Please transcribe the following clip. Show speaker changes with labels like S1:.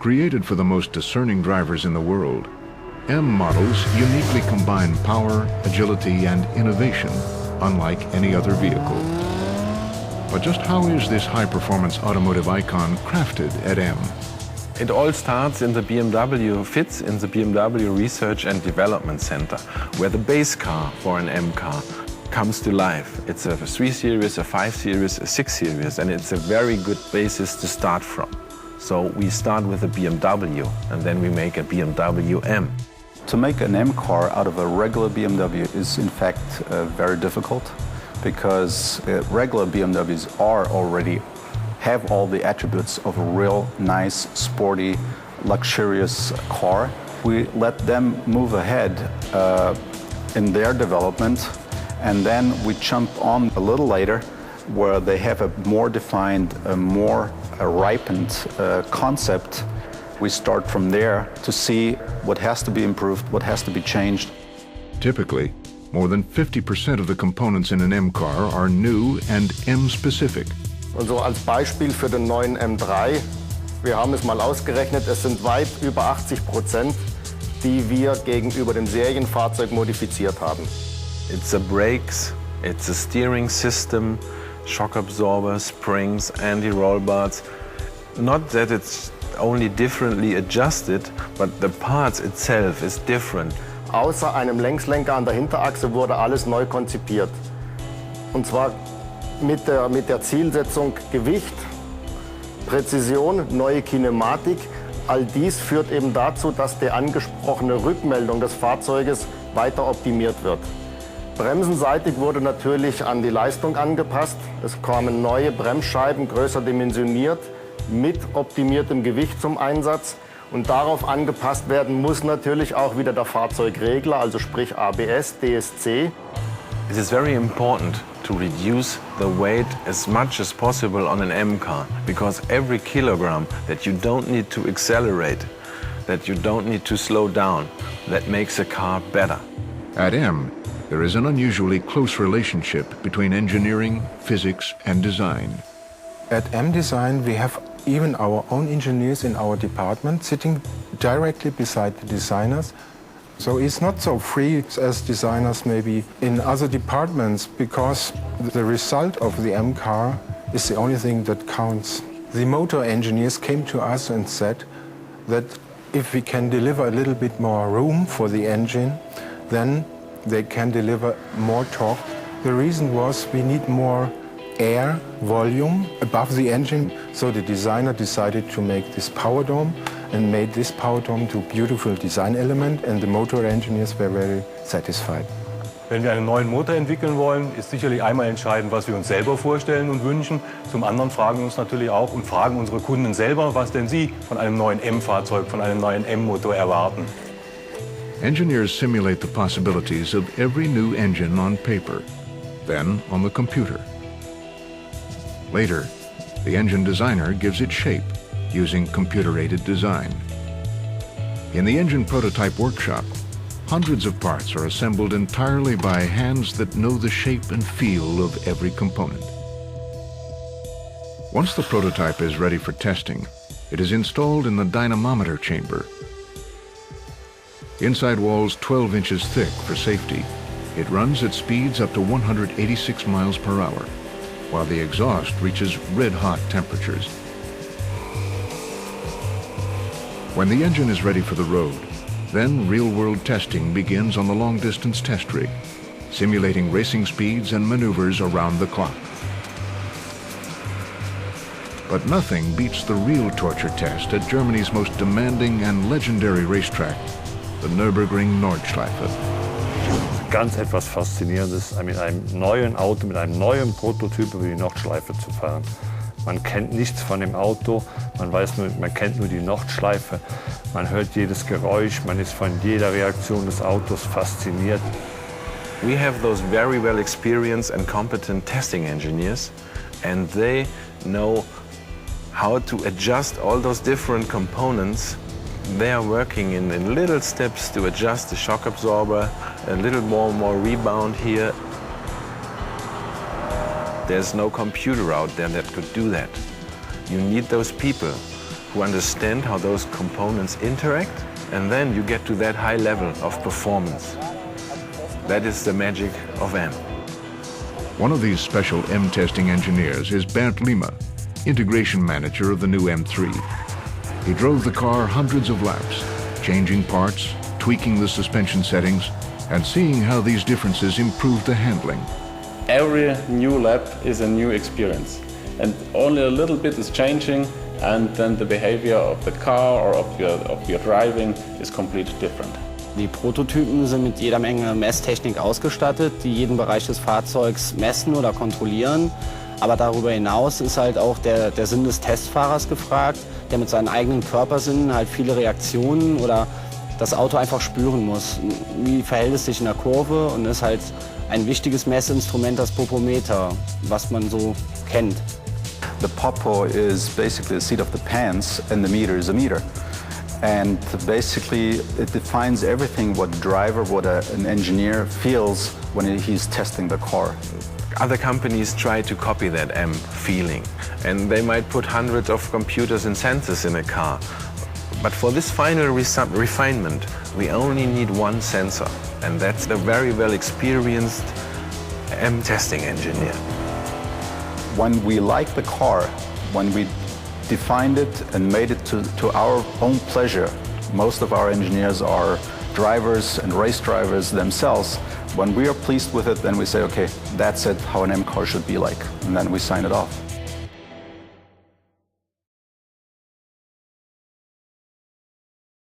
S1: Created for the most discerning drivers in the world, M models uniquely combine power, agility, and innovation, unlike any other vehicle. But just how is this high-performance automotive icon crafted at M?
S2: It all starts in the BMW, fits in the BMW Research and Development Center, where the base car for an M car comes to life. It's a 3 Series, a 5 Series, a 6 Series, and it's a very good basis to start from. So we start with a BMW, and then we make a BMW M.
S3: To make an M car out of a regular BMW is in fact very difficult, because regular BMWs have all the attributes of a real nice, sporty, luxurious car. We let them move ahead in their development, and then we jump on a little later where they have a more defined, a more ripened concept. We start from there to see what has to be improved, what has to be changed.
S1: Typically, more than 50% of the components in an M car are new and M-specific.
S4: Also als Beispiel für den neuen M3, wir haben es mal ausgerechnet, es sind weit über 80%, die wir gegenüber dem Serienfahrzeug modifiziert haben.
S2: It's the brakes, it's a steering system, shock absorber, springs, anti-roll bars. Not that it's only differently adjusted, but the parts itself is different.
S4: Außer einem Längslenker an der Hinterachse wurde alles neu konzipiert. Und zwar mit der Zielsetzung Gewicht, Präzision, neue Kinematik. All dies führt eben dazu, dass die angesprochene Rückmeldung des Fahrzeuges weiter optimiert wird. Bremsenseitig wurde natürlich an die Leistung angepasst. Es kamen neue Bremsscheiben, größer dimensioniert, mit optimiertem Gewicht zum Einsatz. Und darauf angepasst werden muss natürlich auch wieder der Fahrzeugregler, also sprich ABS, DSC.
S2: It is very important to reduce the weight as much as possible on an M car, because every kilogram that you don't need to accelerate, that you don't need to slow down, that makes a car better.
S1: At M, there is an unusually close relationship between engineering, physics, and design.
S5: At M Design, we have even our own engineers in our department sitting directly beside the designers. So it's not so free as designers maybe in other departments, because the result of the M car is the only thing that counts. The motor engineers came to us and said that if we can deliver a little bit more room for the engine, then they can deliver more torque. The reason was we need more air volume above the engine, so the designer decided to make this power dome and made this power dome to a beautiful design element, and the motor engineers were very satisfied.
S6: Wenn wir einen neuen Motor entwickeln wollen, ist sicherlich einmal entscheidend, was wir uns selber vorstellen und wünschen. Zum anderen fragen wir uns natürlich auch und fragen unsere Kunden selber, was denn sie von einem neuen M-Fahrzeug, von einem neuen M-Motor erwarten.
S1: Engineers simulate the possibilities of every new engine on paper, then on the computer. Later, the engine designer gives it shape using computer-aided design. In the engine prototype workshop, hundreds of parts are assembled entirely by hands that know the shape and feel of every component. Once the prototype is ready for testing, it is installed in the dynamometer chamber. Inside walls 12 inches thick for safety, it runs at speeds up to 186 miles per hour, while the exhaust reaches red-hot temperatures. When the engine is ready for the road, then real-world testing begins on the long-distance test rig, simulating racing speeds and maneuvers around the clock. But nothing beats the real torture test at Germany's most demanding and legendary racetrack, the Nürburgring Nordschleife.
S7: Ganz etwas Faszinierendes, mit einem neuen Auto, mit einem neuen Prototyp über die Nordschleife zu fahren. Man kennt nichts von dem Auto, man kennt nur die Nordschleife, man hört jedes Geräusch, man ist von jeder Reaktion des Autos fasziniert.
S2: We have those very well experienced and competent testing engineers, and they know how to adjust all those different components. They are working in little steps to adjust the shock absorber, a little more rebound here. There's no computer out there that could do that. You need those people who understand how those components interact, and then you get to that high level of performance. That is the magic of M.
S1: One of these special M testing engineers is Bernd Lima, integration manager of the new M3. He drove the car hundreds of laps, changing parts, tweaking the suspension settings, and seeing how these differences improve the handling.
S8: Every new lap is a new experience, and only a little bit is changing, and then the behavior of the car or of your driving is completely different.
S9: Die Prototypen sind mit jeder Menge Messtechnik ausgestattet, die jeden Bereich des Fahrzeugs messen oder kontrollieren. Aber darüber hinaus ist halt auch der Sinn des Testfahrers gefragt, der mit seinen eigenen Körpersinnen halt viele Reaktionen oder das Auto einfach spüren muss. Wie verhält es sich in der Kurve, und ist halt ein wichtiges Messinstrument das Popometer, was man so kennt.
S3: The popo is basically the seat of the pants and the meter is a meter. And basically it defines everything what driver, what an engineer feels when he's testing the car.
S2: Other companies try to copy that M feeling, and they might put hundreds of computers and sensors in a car. But for this final refinement, we only need one sensor, and that's the very well experienced M testing engineer.
S3: When we like the car, when we defined it and made it to our own pleasure, most of our engineers are drivers and race drivers themselves. When we are pleased with it, then we say, okay, that's it, how an M car should be like, and then we sign it off.